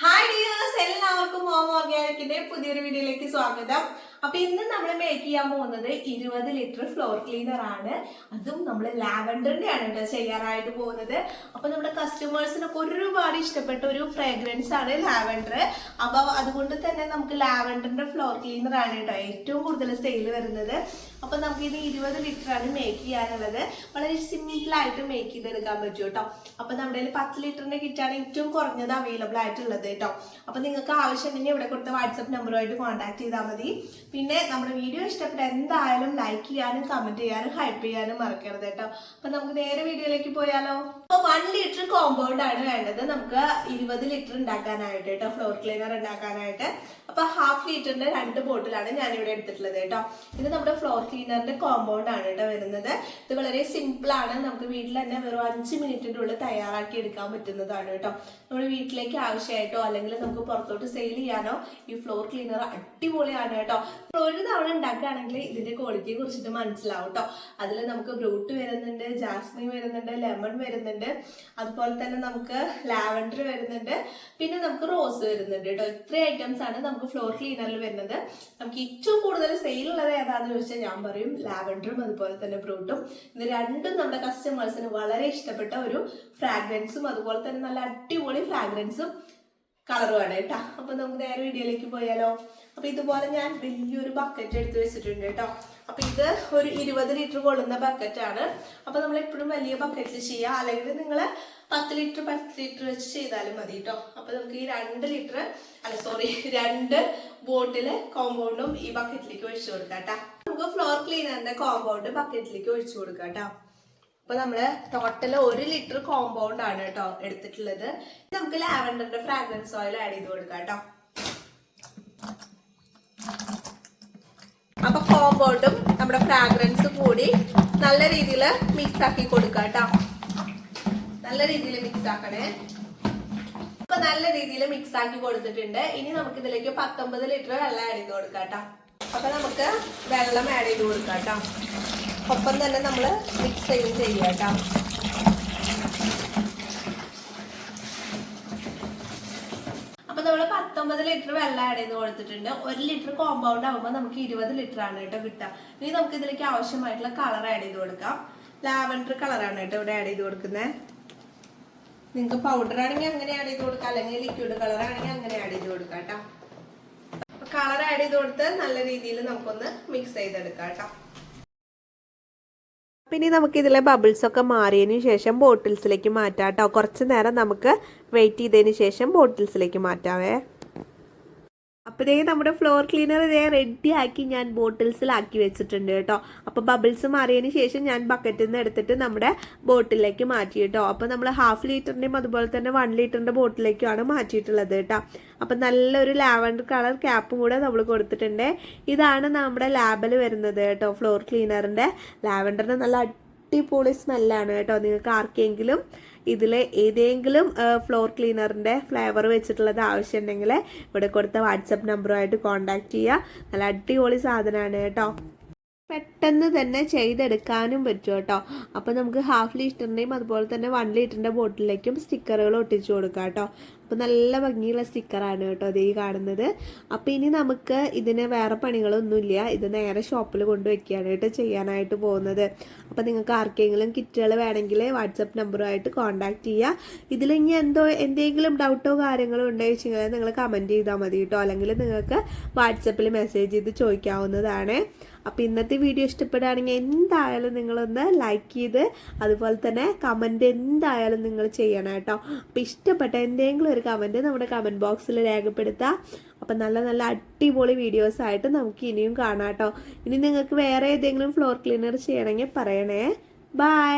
Hi dears, എല്ലാവർക്കും home ഓർഗാനിക്കിന്റെ പുതിയൊരു വീഡിയോയിലേക്ക് സ്വാഗതം. അപ്പൊ ഇന്ന് നമ്മൾ മേക്ക് ചെയ്യാൻ പോകുന്നത് 20 ലിറ്റർ ഫ്ലോർ ക്ലീനർ ആണ്. അതും നമ്മൾ ലാവൻഡറിന്റെ ആണ് കേട്ടോ ചെയ്യാനായിട്ട് പോകുന്നത്. അപ്പൊ നമ്മുടെ കസ്റ്റമേഴ്സിനൊക്കെ ഒരുപാട് ഇഷ്ടപ്പെട്ട ഒരു ഫ്രാഗ്രൻസ് ആണ് ലാവൻഡർ. അപ്പൊ അതുകൊണ്ട് തന്നെ നമുക്ക് ലാവൻഡറിന്റെ ഫ്ലോർ ക്ലീനർ ആണ് കേട്ടോ ഏറ്റവും കൂടുതൽ സെയിൽ വരുന്നത്. അപ്പൊ നമുക്ക് ഇത് 20 ലിറ്റർ ആണ് മേക്ക് ചെയ്യാനുള്ളത്. വളരെ സിമ്പിൾ ആയിട്ട് മേക്ക് ചെയ്തെടുക്കാൻ പറ്റും കേട്ടോ. അപ്പൊ നമ്മുടെ 10 ലിറ്ററിന്റെ കിറ്റാണ് ഏറ്റവും കുറഞ്ഞത് അവൈലബിൾ ആയിട്ടുള്ളത് കേട്ടോ. അപ്പൊ നിങ്ങൾക്ക് ആവശ്യമുണ്ടെങ്കിൽ ഇവിടെ കൊടുത്ത വാട്സ്ആപ്പ് നമ്പറുമായിട്ട് കോൺടാക്ട് ചെയ്താൽ മതി. പിന്നെ നമ്മുടെ വീഡിയോ ഇഷ്ടപ്പെട്ട എന്തായാലും ലൈക്ക് ചെയ്യാനും കമന്റ് ചെയ്യാനും ഹൈപ്പ് ചെയ്യാനും മറക്കരുത് കേട്ടോ. അപ്പൊ നമുക്ക് നേരെ വീഡിയോയിലേക്ക് പോയാലോ. അപ്പൊ 1 ലിറ്റർ കോമ്പൗണ്ട് ആണ് വേണ്ടത് നമുക്ക് 20 ലിറ്റർ ഉണ്ടാക്കാനായിട്ട് കേട്ടോ, ഫ്ലോർ ക്ലീനർ ഉണ്ടാക്കാനായിട്ട്. അപ്പൊ 1/2 ലിറ്ററിന്റെ 2 ബോട്ടിലാണ് ഞാൻ ഇവിടെ എടുത്തിട്ടുള്ളത് കേട്ടോ. ഇത് നമ്മുടെ ഫ്ലോർ ക്ലീനറിന്റെ കോമ്പൗണ്ട് ആണ് കേട്ടോ വരുന്നത്. ഇത് വളരെ സിമ്പിൾ ആണ്, നമുക്ക് വീട്ടിൽ തന്നെ വെറും 5 മിനിറ്റിന്റെ ഉള്ളിൽ തയ്യാറാക്കി എടുക്കാൻ പറ്റുന്നതാണ് കേട്ടോ. നമ്മുടെ വീട്ടിലേക്ക് ആവശ്യമായിട്ടോ അല്ലെങ്കിൽ നമുക്ക് പുറത്തോട്ട് സെയിൽ ചെയ്യാനോ ഈ ഫ്ലോർ ക്ലീനർ അടിപൊളിയാണ് കേട്ടോ. ഒരു തവണ ഉണ്ടാക്കുകയാണെങ്കിൽ ഇതിന്റെ ക്വാളിറ്റിയെ കുറിച്ചിട്ട് മനസ്സിലാവും കേട്ടോ. അതിൽ നമുക്ക് ബ്രൂട്ട് വരുന്നുണ്ട്, ജാസ്മിൻ വരുന്നുണ്ട്, ലെമൺ വരുന്നുണ്ട്, അതുപോലെ തന്നെ നമുക്ക് ലാവൻഡർ വരുന്നുണ്ട്, പിന്നെ നമുക്ക് റോസ് വരുന്നുണ്ട് കേട്ടോ. ഇത്രയും ഐറ്റംസ് ആണ് നമുക്ക് ഫ്ലോർ ക്ലീനറിൽ വരുന്നത്. നമുക്ക് ഏറ്റവും കൂടുതൽ സെയിൽ ഉള്ളത് ഏതാണെന്ന് ചോദിച്ചാൽ ഞാൻ പറയും ലാവൻഡറും അതുപോലെ തന്നെ ബ്രൂട്ടും. ഇത് രണ്ടും നമ്മുടെ കസ്റ്റമേഴ്സിന് വളരെ ഇഷ്ടപ്പെട്ട ഒരു ഫ്രാഗ്രൻസും അതുപോലെ തന്നെ നല്ല അടിപൊളി ഫ്രാഗ്രൻസും കളറുമാണ് കേട്ടോ. അപ്പൊ നമുക്ക് നേരെ വീഡിയോയിലേക്ക് പോയാലോ. അപ്പൊ ഇതുപോലെ ഞാൻ വലിയൊരു ബക്കറ്റ് എടുത്ത് വെച്ചിട്ടുണ്ട് കേട്ടോ. അപ്പൊ ഇത് ഒരു 20 ലിറ്റർ കൊള്ളുന്ന ബക്കറ്റ് ആണ്. അപ്പൊ നമ്മൾ എപ്പോഴും വലിയ ബക്കറ്റിൽ ചെയ്യാം, അല്ലെങ്കിൽ നിങ്ങൾ 10 ലിറ്റർ വെച്ച് ചെയ്താലും മതി കേട്ടോ. അപ്പൊ നമുക്ക് ഈ 2 ബോട്ടില് കോമ്പൗണ്ടും ഈ ബക്കറ്റിലേക്ക് ഒഴിച്ചു കൊടുക്കാം കേട്ടോ. നമുക്ക് ഫ്ലോർ ക്ലീനറിന്റെ കോമ്പൗണ്ട് ബക്കറ്റിലേക്ക് ഒഴിച്ചു കൊടുക്കാം കേട്ടോ. അപ്പൊ നമ്മള് ടോട്ടല് 1 ലിറ്റർ കോമ്പൗണ്ട് ആണ് കേട്ടോ എടുത്തിട്ടുള്ളത്. നമുക്ക് ലാവൻഡറിന്റെ ഫ്രാഗ്രൻസ് ഓയിൽ ആഡ് ചെയ്ത് കൊടുക്കാം കേട്ടോ. അപ്പൊ കോമ്പൗണ്ടും നമ്മുടെ ഫ്രാഗ്രൻസും കൂടി നല്ല രീതിയിൽ മിക്സ് ആക്കി കൊടുക്കാം കേട്ടോ. നല്ല രീതിയിൽ മിക്സ് ആക്കണേ. അപ്പൊ നല്ല രീതിയിൽ മിക്സ് ആക്കി കൊടുത്തിട്ടുണ്ട്. ഇനി നമുക്ക് ഇതിലേക്ക് 19 ലിറ്റർ വെള്ളം ആഡ് ചെയ്ത് കൊടുക്കാം കേട്ടോ. അപ്പൊ നമുക്ക് വെള്ളം ആഡ് ചെയ്ത് കൊടുക്കാം കേട്ടോ. ഒപ്പം തന്നെ നമ്മൾ മിക്സ് ചെയ്യാം കേട്ടോ. അപ്പൊ നമ്മൾ 19 ലിറ്റർ വെള്ളം ആഡ് ചെയ്ത് കൊടുത്തിട്ടുണ്ട്. 1 ലിറ്റർ കോമ്പൗണ്ട് ആകുമ്പോൾ നമുക്ക് 20 ലിറ്റർ ആണ് കേട്ടോ കിട്ടുക. ഇനി നമുക്ക് ഇതിലേക്ക് ആവശ്യമായിട്ടുള്ള കളർ ആഡ് ചെയ്ത് കൊടുക്കാം. ലാവൻഡർ കളറാണ് കേട്ടോ ഇവിടെ ആഡ് ചെയ്ത് കൊടുക്കുന്നത്. നിങ്ങൾക്ക് പൗഡർ ആണെങ്കിൽ അങ്ങനെ ആഡ് ചെയ്ത് കൊടുക്കാം, അല്ലെങ്കിൽ ലിക്വിഡ് കളർ ആണെങ്കിൽ അങ്ങനെ ആഡ് ചെയ്ത് കൊടുക്കാം കേട്ടോ. കളർ ആഡ് ചെയ്ത് കൊടുത്ത് നല്ല രീതിയിൽ നമുക്കൊന്ന് മിക്സ് ചെയ്തെടുക്കാം കേട്ടോ. പിന്നെ നമുക്ക് ഇതിലെ ബബിൾസ് ഒക്കെ മാറിയതിന് ശേഷം ബോട്ടിൽസിലേക്ക് മാറ്റാം കേട്ടോ. കുറച്ച് നേരം നമുക്ക് വെയിറ്റ് ചെയ്തതിന് ശേഷം ബോട്ടിൽസിലേക്ക് മാറ്റാവേ. അപ്പോൾ നമ്മുടെ ഫ്ലോർ ക്ലീനർ റെഡി ആക്കി ഞാൻ ബോട്ടിൽസിലാക്കി വെച്ചിട്ടുണ്ട് കേട്ടോ. അപ്പോൾ ബബിൾസ് മാറിയതിന് ശേഷം ഞാൻ ബക്കറ്റിൽ നിന്ന് എടുത്തിട്ട് നമ്മുടെ ബോട്ടിലേക്ക് മാറ്റി കേട്ടോ. അപ്പോൾ നമ്മൾ 1/2 ലിറ്ററിൻ്റെയും അതുപോലെ തന്നെ 1 ലിറ്ററിൻ്റെ ബോട്ടിലേക്കാണ് മാറ്റിയിട്ടുള്ളത് കേട്ടോ. അപ്പം നല്ലൊരു ലാവൻഡർ കളർ ക്യാപ്പും കൂടെ നമ്മൾ കൊടുത്തിട്ടുണ്ട്. ഇതാണ് നമ്മുടെ ലാബിൽ വരുന്നത് കേട്ടോ. ഫ്ലോർ ക്ലീനറിൻ്റെ ലാവൻഡറിന് നല്ല അടിപൊളി സ്മെല്ലാണ് കേട്ടോ. നിങ്ങൾക്ക് ആർക്കെങ്കിലും ഇതിൽ ഏതെങ്കിലും ഫ്ലോർ ക്ലീനറിൻ്റെ ഫ്ലേവർ വെച്ചിട്ടുള്ളത് ആവശ്യമുണ്ടെങ്കിൽ ഇവിടെ കൊടുത്ത വാട്സപ്പ് നമ്പറുമായിട്ട് കോൺടാക്ട് ചെയ്യുക. നല്ല അടിപൊളി സാധനമാണ് കേട്ടോ. പെട്ടെന്ന് തന്നെ ചെയ്തെടുക്കാനും പറ്റും കേട്ടോ. അപ്പോൾ നമുക്ക് 1/2 ലിറ്ററിൻ്റെയും അതുപോലെ തന്നെ 1 ലിറ്ററിൻ്റെ ബോട്ടിലേക്കും സ്റ്റിക്കറുകൾ ഒട്ടിച്ചു കൊടുക്കാം കേട്ടോ. അപ്പോൾ നല്ല ഭംഗിയുള്ള സ്റ്റിക്കറാണ് കേട്ടോ ഇത് ഈ കാണുന്നത്. അപ്പോൾ ഇനി നമുക്ക് ഇതിന് വേറെ പണികളൊന്നുമില്ല. ഇത് നേരെ ഷോപ്പിൽ കൊണ്ടുവയ്ക്കുകയാണ് കേട്ടോ ചെയ്യാനായിട്ട് പോകുന്നത്. അപ്പോൾ നിങ്ങൾക്ക് ആർക്കെങ്കിലും കിറ്റുകൾ വേണമെങ്കിൽ വാട്സപ്പ് നമ്പറുമായിട്ട് കോൺടാക്ട് ചെയ്യുക. ഇതിലിനി എന്തെങ്കിലും ഡൗട്ടോ കാര്യങ്ങളോ ഉണ്ടെന്ന് വെച്ചെങ്കിൽ നിങ്ങൾ കമൻറ്റ് ചെയ്താൽ മതി കേട്ടോ. അല്ലെങ്കിൽ നിങ്ങൾക്ക് വാട്സപ്പിൽ മെസ്സേജ് ചെയ്ത് ചോദിക്കാവുന്നതാണ്. അപ്പോൾ ഇന്നത്തെ വീഡിയോ ഇഷ്ടപ്പെടുകയാണെങ്കിൽ എന്തായാലും നിങ്ങളൊന്ന് ലൈക്ക് ചെയ്ത് അതുപോലെ തന്നെ കമൻറ്റ് എന്തായാലും നിങ്ങൾ ചെയ്യണം കേട്ടോ. അപ്പോൾ ഇഷ്ടപ്പെട്ട എന്തെങ്കിലും ഒരു കമൻറ്റ് നമ്മുടെ കമൻറ്റ് ബോക്സിൽ രേഖപ്പെടുത്താം. അപ്പം നല്ല നല്ല അടിപൊളി വീഡിയോസായിട്ട് നമുക്ക് ഇനിയും കാണാം കേട്ടോ. ഇനി നിങ്ങൾക്ക് വേറെ ഏതെങ്കിലും ഫ്ലോർ ക്ലീനർ ചെയ്യണമെങ്കിൽ പറയണേ. ബൈ.